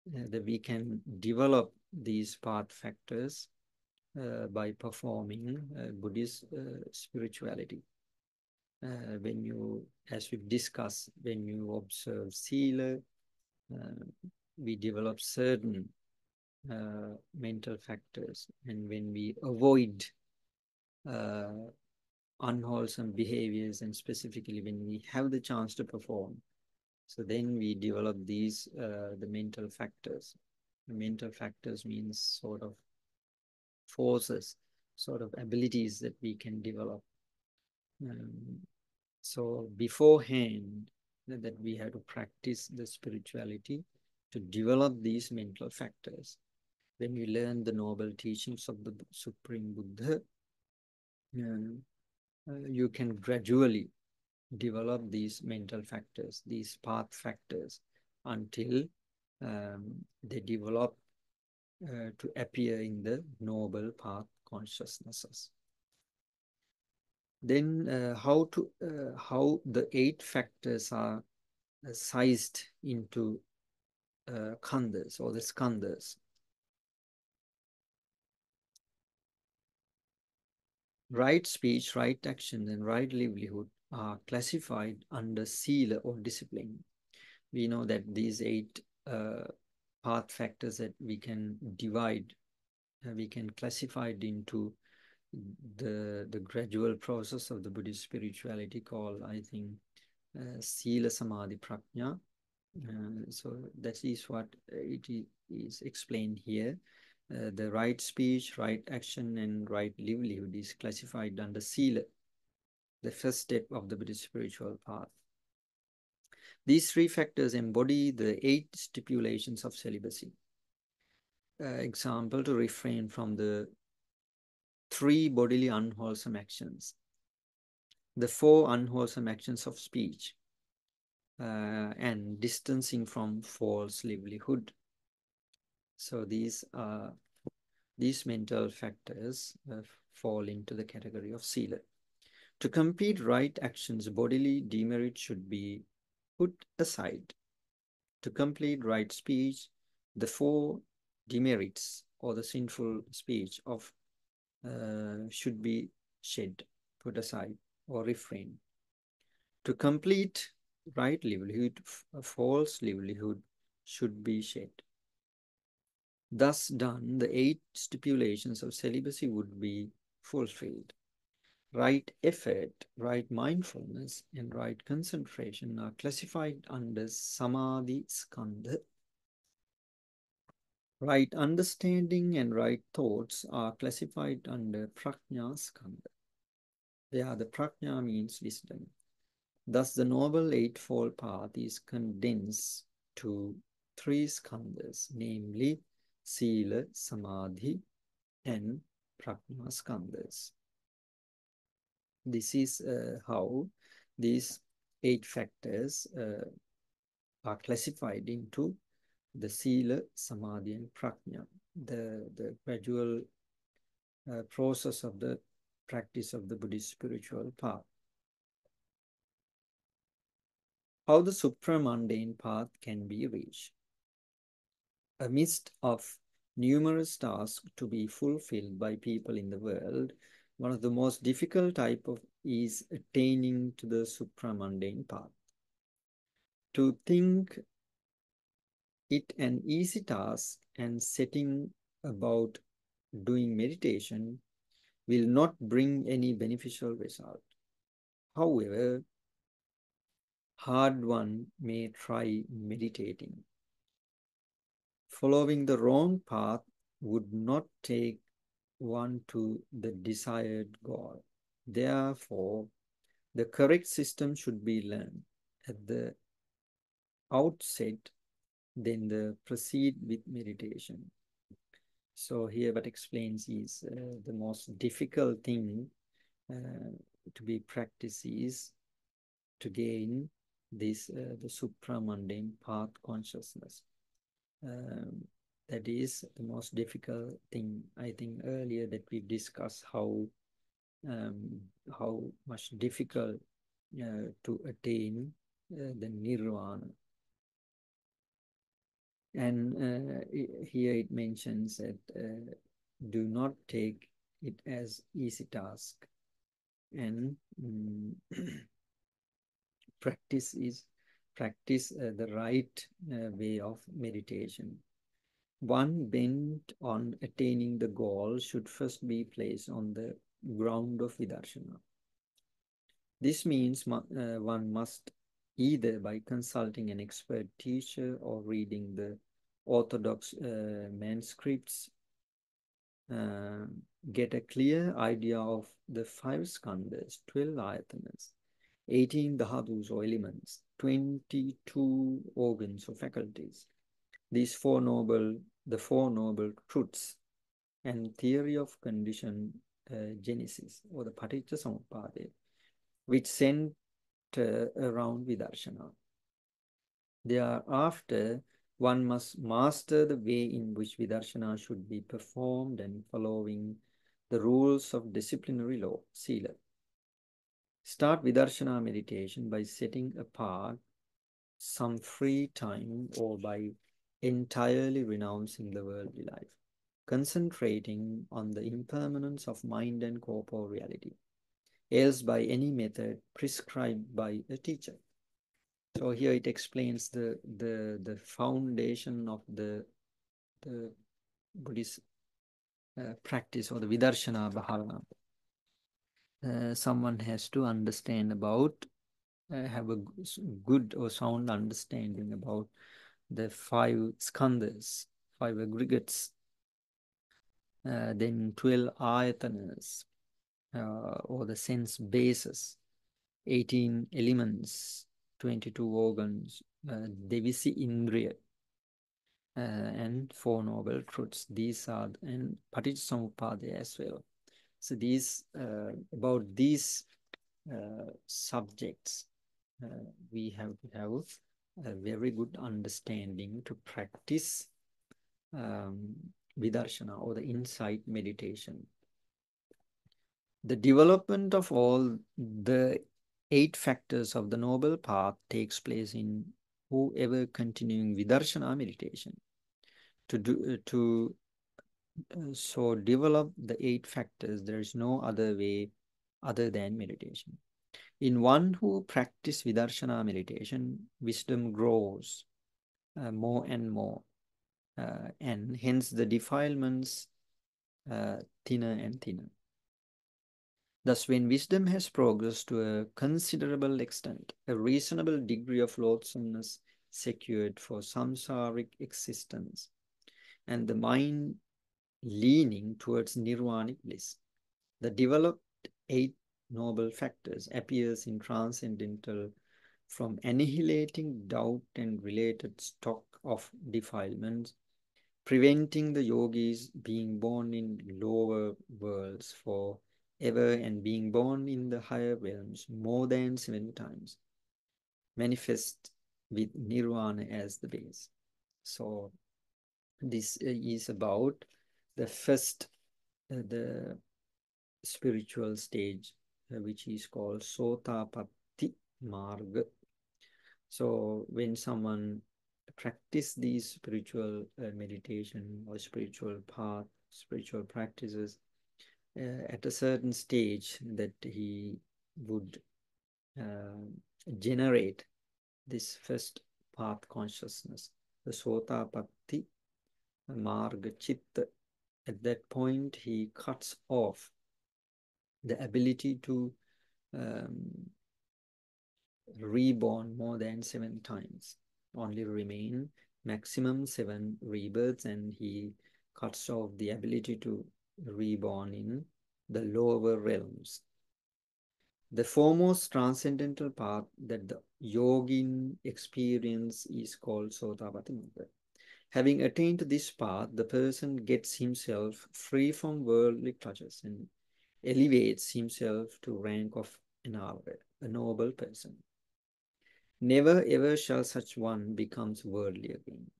that we can develop these path factors by performing Buddhist spirituality. When you, as we've discussed, when you observe Sila, we develop certain mental factors, and when we avoid unwholesome behaviors, and specifically when we have the chance to perform, so then we develop these the mental factors. The mental factors means sort of forces, sort of abilities that we can develop. So beforehand, that we have to practice the spirituality to develop these mental factors. When you learn the noble teachings of the Supreme Buddha, you can gradually develop these mental factors, these path factors, until they develop to appear in the noble path consciousnesses. Then how the 8 factors are sized into khandhas or the skandhas. Right speech, right action, and right livelihood are classified under sila or discipline. We know that these 8 path factors that we can divide, we can classify it into the gradual process of the Buddhist spirituality called, I think, Sila Samadhi Prajna. So that is what it is explained here. The right speech, right action, and right livelihood is classified under Sila, the first step of the Buddhist spiritual path. These 3 factors embody the 8 stipulations of celibacy. Example, to refrain from the 3 bodily unwholesome actions, the 4 unwholesome actions of speech, and distancing from false livelihood. So these mental factors fall into the category of sila. To complete right actions, bodily demerit should be put aside. To complete right speech, the 4 demerits or the sinful speech of should be shed, put aside, or refrain. To complete right livelihood, a false livelihood should be shed. Thus done, the 8 stipulations of celibacy would be fulfilled. Right effort, right mindfulness, and right concentration are classified under Samadhi Skandha. Right understanding and right thoughts are classified under Prajna Skandha. There, the Prajna means wisdom. Thus, the Noble Eightfold Path is condensed to 3 skandhas, namely Sila, Samadhi, and Prajna skandhas. This is how these 8 factors are classified into the Sila, Samadhi, and Prajna, the gradual process of the practice of the Buddhist spiritual path. How the supramundane path can be reached. Amidst of numerous tasks to be fulfilled by people in the world, one of the most difficult type of is attaining to the supramundane path. To think it an easy task and setting about doing meditation will not bring any beneficial result. However, hard one may try meditating. Following the wrong path would not take one to the desired goal. Therefore, the correct system should be learned at the outset, then proceed with meditation. So here what explains is the most difficult thing to be practiced is to gain this the supramundane path consciousness. That is the most difficult thing. I think earlier that we discussed how much difficult to attain the nirvana. And here it mentions that do not take it as easy task, and practice the right way of meditation. One bent on attaining the goal should first be placed on the ground of vidarsana. This means one must, either by consulting an expert teacher or reading the orthodox manuscripts, get a clear idea of the 5 skandhas, 12 ayatanas, 18 dhadus or elements, 22 organs or faculties. The Four Noble Truths, and theory of condition genesis, or the Paticca Samuppada, which center around Vidarshana. Thereafter, one must master the way in which Vidarshana should be performed and following the rules of disciplinary law, Sila. Start Vidarshana meditation by setting apart some free time or by entirely renouncing the worldly life, concentrating on the impermanence of mind and corporeality, else by any method prescribed by a teacher. So here it explains the foundation of the Buddhist practice, or the Vidarshana Bhavana. Someone has to understand about, have a good or sound understanding about the 5 skandhas, 5 aggregates, then 12 ayatanas, or the sense bases, 18 elements, 22 organs, Devisi Indriya, and 4 Noble Truths. These are, and Paticcasamuppada as well. So these, about these subjects, we have to have a very good understanding to practice Vidarshana, or the insight meditation. The development of all the 8 factors of the Noble Path takes place in whoever continuing Vidarshana meditation. So develop the 8 factors, there is no other way other than meditation. In one who practice Vidarshana meditation, wisdom grows more and more, and hence the defilements thinner and thinner. Thus, when wisdom has progressed to a considerable extent, a reasonable degree of loathsomeness secured for samsaric existence, and the mind leaning towards nirvanic bliss, the developed eight noble factors appears in transcendental from annihilating doubt and related stock of defilements, preventing the yogis being born in lower worlds for ever and being born in the higher realms more than 7 times, manifest with nirvana as the base. So this is about the first, the spiritual stage, which is called Sotapatti Marga. So when someone practice these spiritual meditation or spiritual path, spiritual practices, at a certain stage that he would generate this first path consciousness, the Sotapatti Marga Chitta. At that point, he cuts off the ability to reborn more than 7 times. Only remain maximum 7 rebirths, and he cuts off the ability to reborn in the lower realms. The foremost transcendental path that the yogin experience is called Sotapatti Marga. Having attained this path, the person gets himself free from worldly clutches and elevates himself to rank of an arhat, a noble person. Never ever shall such one becomes worldly again.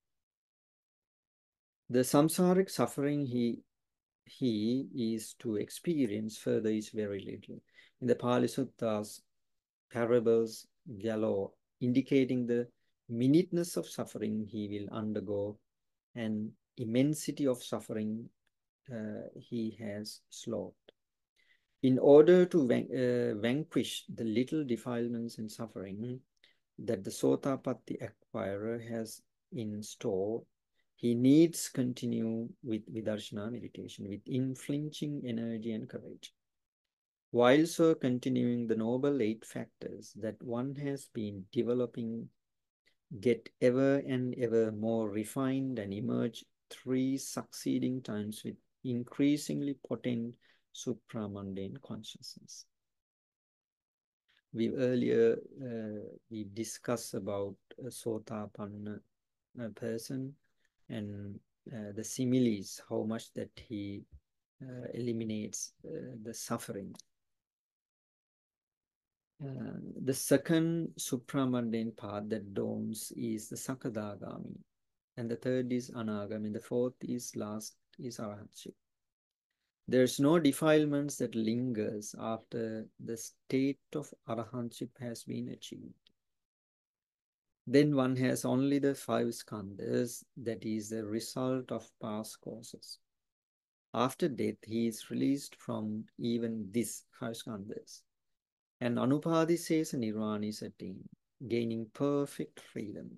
The samsaric suffering he is to experience further is very little. In the Pali Suttas, parables galore, indicating the minuteness of suffering he will undergo and immensity of suffering he has slowed. In order to vanquish the little defilements and suffering that the Sotapatti acquirer has in store, he needs continue with Vidarshana meditation with unflinching energy and courage. While so continuing, the noble 8 factors that one has been developing get ever and ever more refined and emerge 3 succeeding times with increasingly potent supramundane consciousness. We earlier we discussed about a Sotapanna person and the similes, how much that he eliminates the suffering. The second supramundane path that dawns is the Sakadagami, and the third is Anagami, and the fourth is last is Arhatship. There's no defilements that lingers after the state of Arahantship has been achieved. Then one has only the 5 skandhas, that is the result of past causes. After death, he is released from even these 5 skandhas. And Anupadisesa Nirvana is attained, gaining perfect freedom.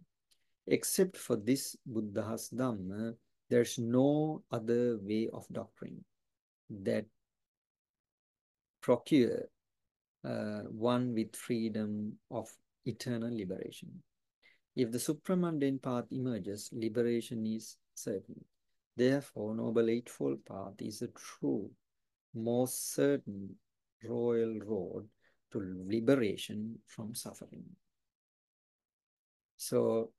Except for this Buddha's Dhamma, there's no other way of doctrine that procure one with freedom of eternal liberation. If the supramundane path emerges, liberation is certain. Therefore, Noble Eightfold Path is a true, most certain royal road to liberation from suffering. So,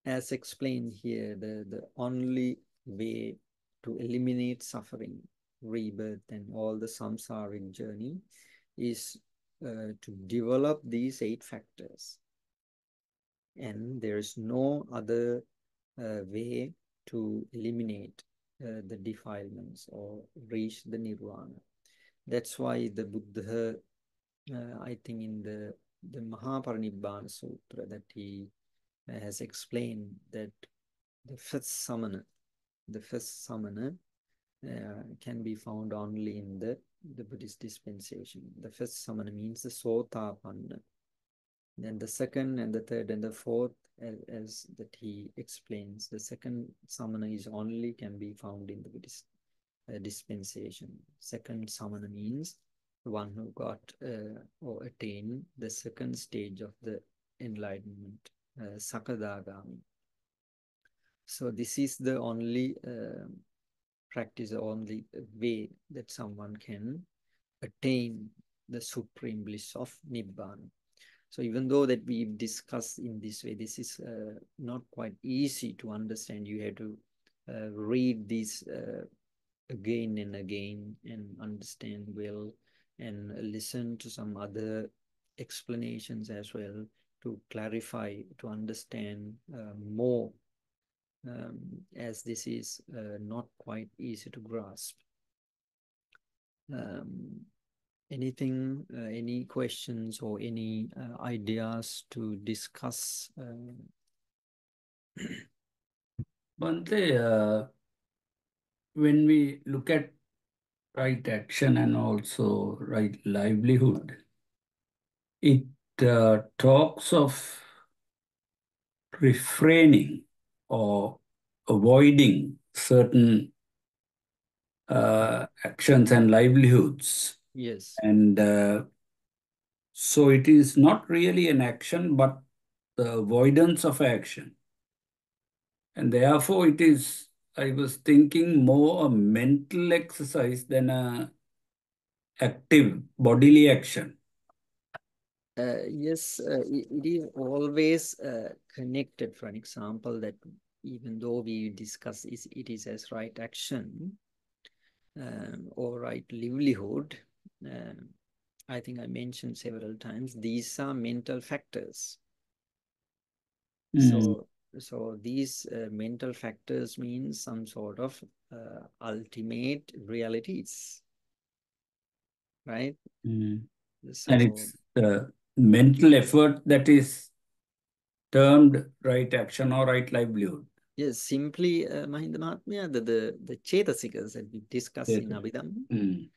as explained here, the only way to eliminate suffering, rebirth, and all the samsaric journey is to develop these 8 factors. And there is no other way to eliminate the defilements or reach the nirvana. That's why the Buddha, I think in the Mahaparinibbana Sutra, that he has explained that the first samana can be found only in the the Buddhist dispensation. The first samana means the Sotapanna. Then the second and the third and the fourth, as that he explains, the second samana is only can be found in the Buddhist dispensation. Second samana means the one who got or attained the second stage of the enlightenment, Sakadagami. So this is the only practice, the only way that someone can attain the supreme bliss of Nibbana. So even though that we discuss in this way, this is not quite easy to understand. You have to read this again and again and understand well, and listen to some other explanations as well to clarify, to understand more, as this is not quite easy to grasp. Anything, any questions or any ideas to discuss? Bhante, when we look at right action and also right livelihood, it talks of refraining or avoiding certain actions and livelihoods. Yes. And so it is not really an action, but the avoidance of action. And therefore it is, I was thinking, more a mental exercise than a active bodily action. Yes, it is always connected. For an example, that even though we discuss it is as right action or right livelihood, I think I mentioned several times, these are mental factors. So these mental factors mean some sort of ultimate realities, right? So, and it's the mental effort that is termed right action or right livelihood. yes, simply, Mahinda Mahatmya, the Chetasikas that we discuss in Abhidhamma,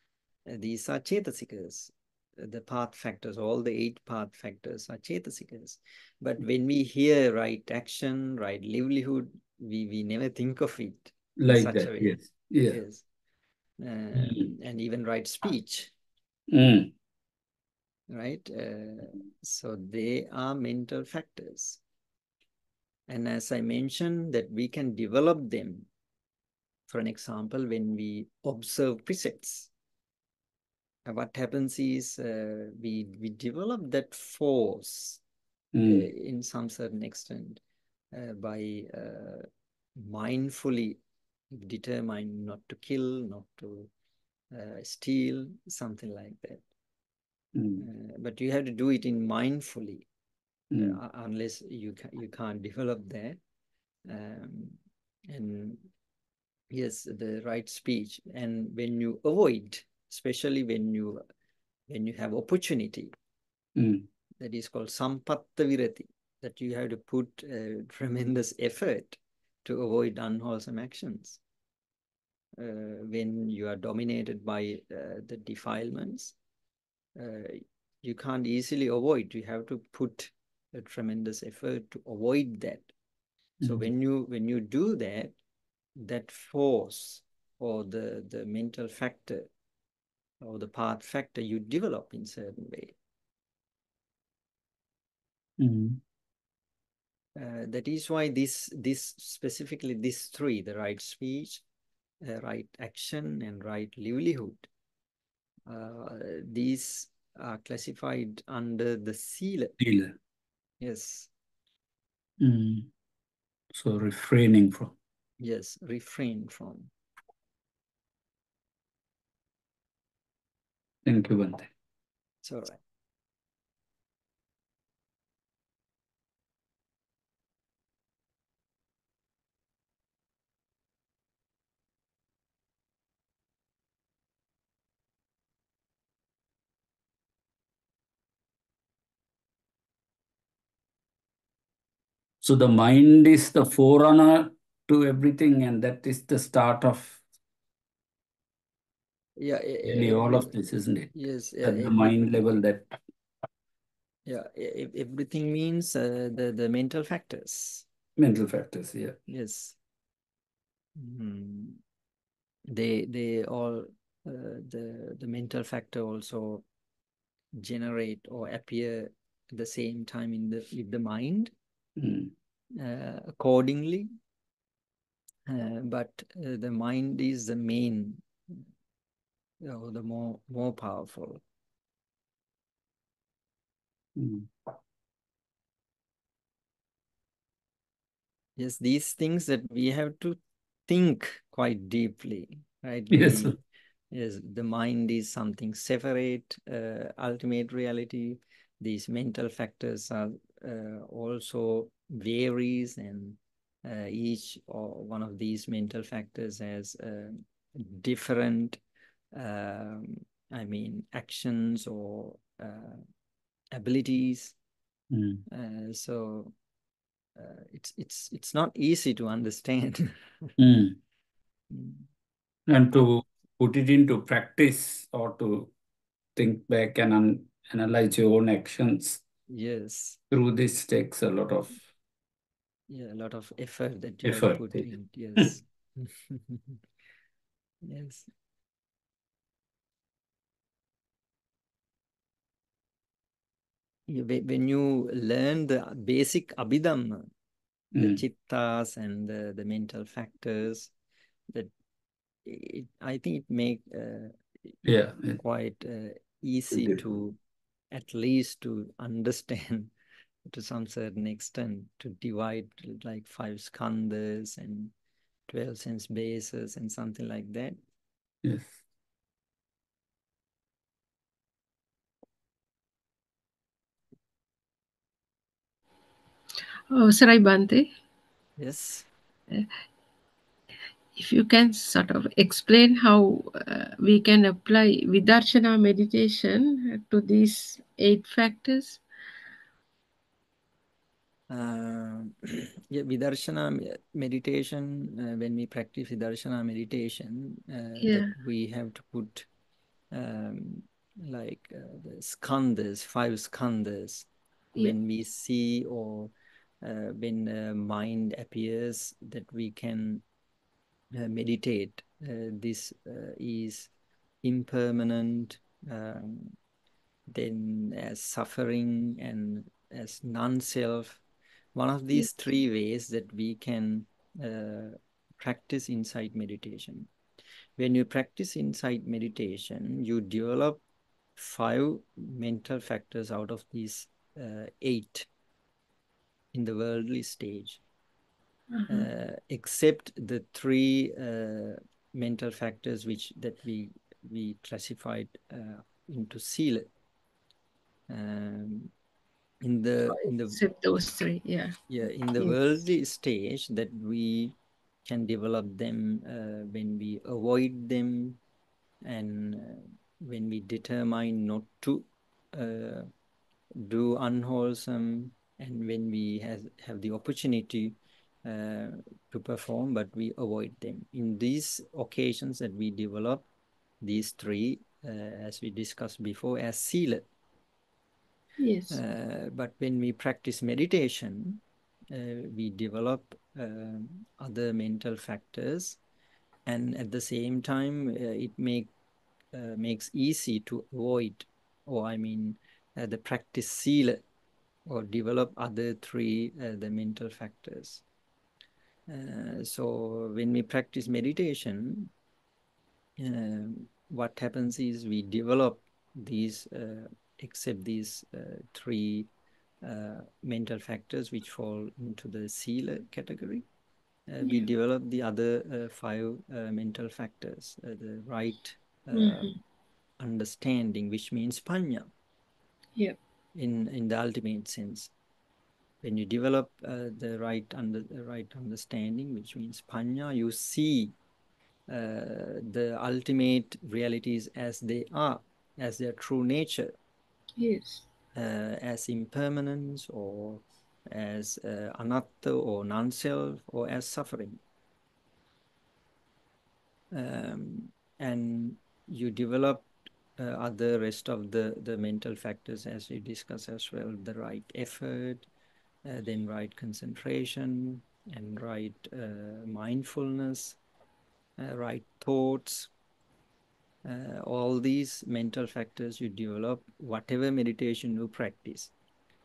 these are Chetasikas. The path factors, all the 8 path factors are Chetasikas. But when we hear right action, right livelihood, we never think of it in Like such that, a way. yes. Yeah. Yes. And even right speech, right? So they are mental factors. And as I mentioned, that we can develop them. For an example, when we observe precepts, what happens is we develop that force in some certain extent by mindfully determine not to kill, not to steal, something like that. But you have to do it in mindfully, unless you can't develop that. And yes, the right speech. And when you avoid, especially when you have opportunity, that is called sampatta virati, that you have to put tremendous effort to avoid unwholesome actions. When you are dominated by the defilements, you can't easily avoid. You have to put a tremendous effort to avoid that. So when you do that, that force or the mental factor or the path factor you develop in certain way. That is why this specifically these 3, the right speech, right action, and right livelihood, these are classified under the sila. Yes. So refraining from. Yes, refrain from. Thank you, Bhante. It's all right. So the mind is the forerunner to everything, and that is the start of Yeah, Really, all of this, isn't it? yes, At the mind level, that everything means the mental factors. mental factors, yeah. Yes. They all the mental factor also generate or appear at the same time in the mind accordingly. But the mind is the main, the more powerful. Yes, these things that we have to think quite deeply, right? Yes. Yes, the mind is something separate, ultimate reality. These mental factors are also varies, and each or one of these mental factors has different, I mean, actions or abilities. So it's not easy to understand. And to put it into practice, or to think back and analyze your own actions. Yes. Through this takes a lot of a lot of effort that you effort. have put in. Yes. Yes. When you learn the basic Abhidhamma, the chittas and the mental factors, that I think it make quite easy to at least to understand to some certain extent, to divide like 5 skandhas and 12 sense bases and something like that. Yes. Oh, Sarai Bhante? Yes. If you can sort of explain how we can apply Vidarshana meditation to these 8 factors. Yeah, Vidarshana meditation, when we practice Vidarshana meditation, that we have to put like the skandhas, 5 skandhas, when we see or when mind appears, that we can meditate. This is impermanent, then as suffering and as non-self. One of these 3 ways that we can practice insight meditation. When you practice insight meditation, you develop 5 mental factors out of these 8 in the worldly stage. Except the 3 mental factors that we classified into sila. Except those 3, in the worldly stage, that we can develop them when we avoid them, and when we determine not to do unwholesome, and when we have the opportunity to perform, but we avoid them. In these occasions that we develop these 3, as we discussed before, as sila. Yes. But when we practice meditation, we develop other mental factors, and at the same time, it makes easy to avoid, or I mean, the practice sila, or develop other 3 the mental factors. So when we practice meditation, what happens is we develop these, except these 3 mental factors which fall into the sila category. We develop the other 5 mental factors, the right understanding, which means panya. In the ultimate sense, when you develop the right understanding, which means panya, you see the ultimate realities as they are, as their true nature. Yes. As impermanence, or as anatta, or non-self, or as suffering. And you develop other rest of the mental factors as we discuss as well, the right effort, then right concentration, and right mindfulness, right thoughts. All these mental factors you develop whatever meditation you practice.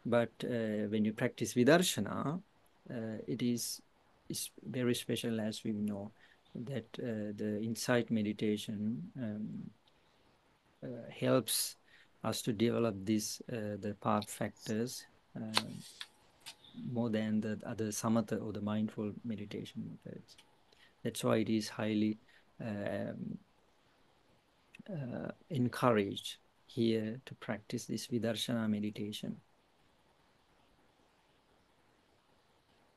But when you practice vidarshana, it is very special, as we know, that the insight meditation helps us to develop the path factors more than the other samatha or the mindful meditation methods. That's why it is highly encouraged here to practice this vidarshana meditation.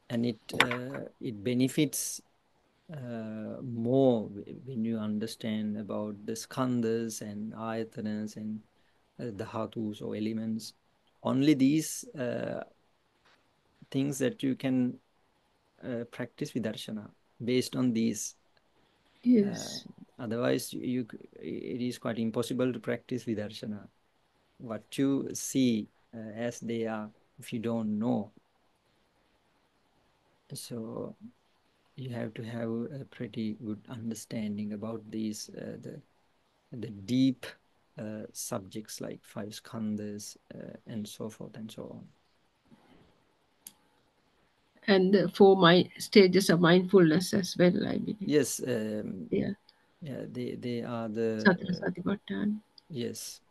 And it benefits more when you understand about the skandhas and ayatanas and dhatus or elements. Only these things that you can practice vidarshana based on these. Yes. Otherwise, it is quite impossible to practice vidarshana. What you see as they are, if you don't know. So you have to have a pretty good understanding about these, the deep subjects like five skandhas and so forth and so on. And the 4 stages of mindfulness as well, I believe. Yes. Yeah. Yeah, they are the Satara Satipatthana. yes.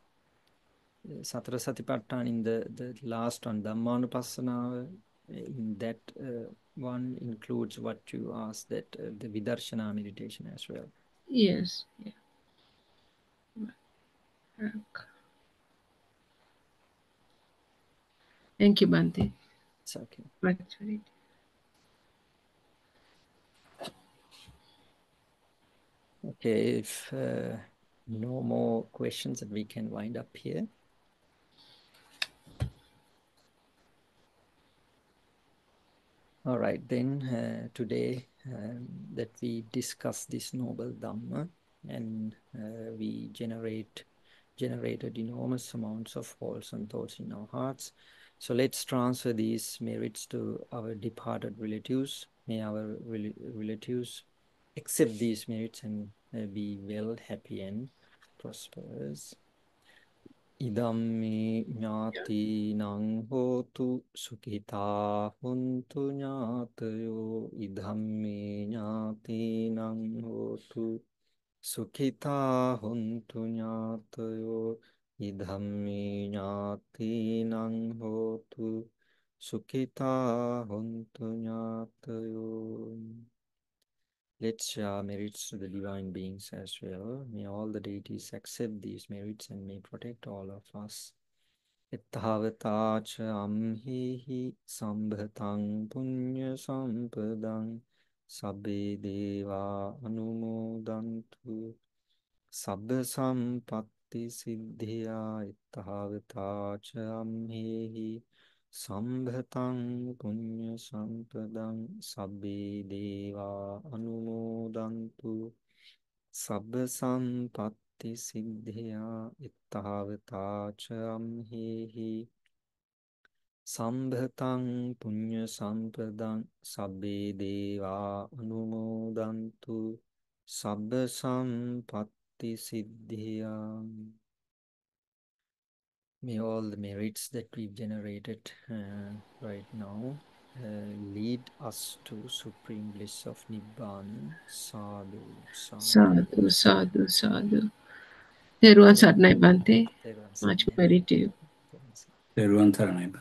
Satara Satipatthana in the last one, Dhammanupassana, in that one includes what you asked, that the Vidarshana meditation as well. Yes. Yeah. Thank you, Bhante. It's okay. Much for it. Okay, if no more questions, then we can wind up here. All right, then today that we discuss this noble Dhamma, and we generated enormous amounts of wholesome thoughts in our hearts. So let's transfer these merits to our departed relatives. May our relatives accept these merits and be well, happy, and prosperous. Idammi ñāti nang hotu sukita huntu ñātayo. Idammi ñāti nang hotu sukita huntu ñātayo. Idammi ñāti nang hotu sukita huntu ñātayo. Let's share merits to the divine beings as well. May all the deities accept these merits and may protect all of us. Itthavatacha amhihi sambhatang punya sampadang sabbe deva anumodantu sabba sampatti siddhya. Itthavatacha amhihi sambhatang punya sampadang sabbe deva anumodantu sabba sampatti siddhya. Itthavatacha amhihi sambhatang punya sampadang sabbe deva anumodantu sabba sampatti siddhya. May all the merits that we've generated right now lead us to supreme bliss of Nibbana. Sadhu, Sadhu, sadhu, sadhu. Teruvan Saranai Bhante. Much merit to you. Teruvan Saranai Bhante.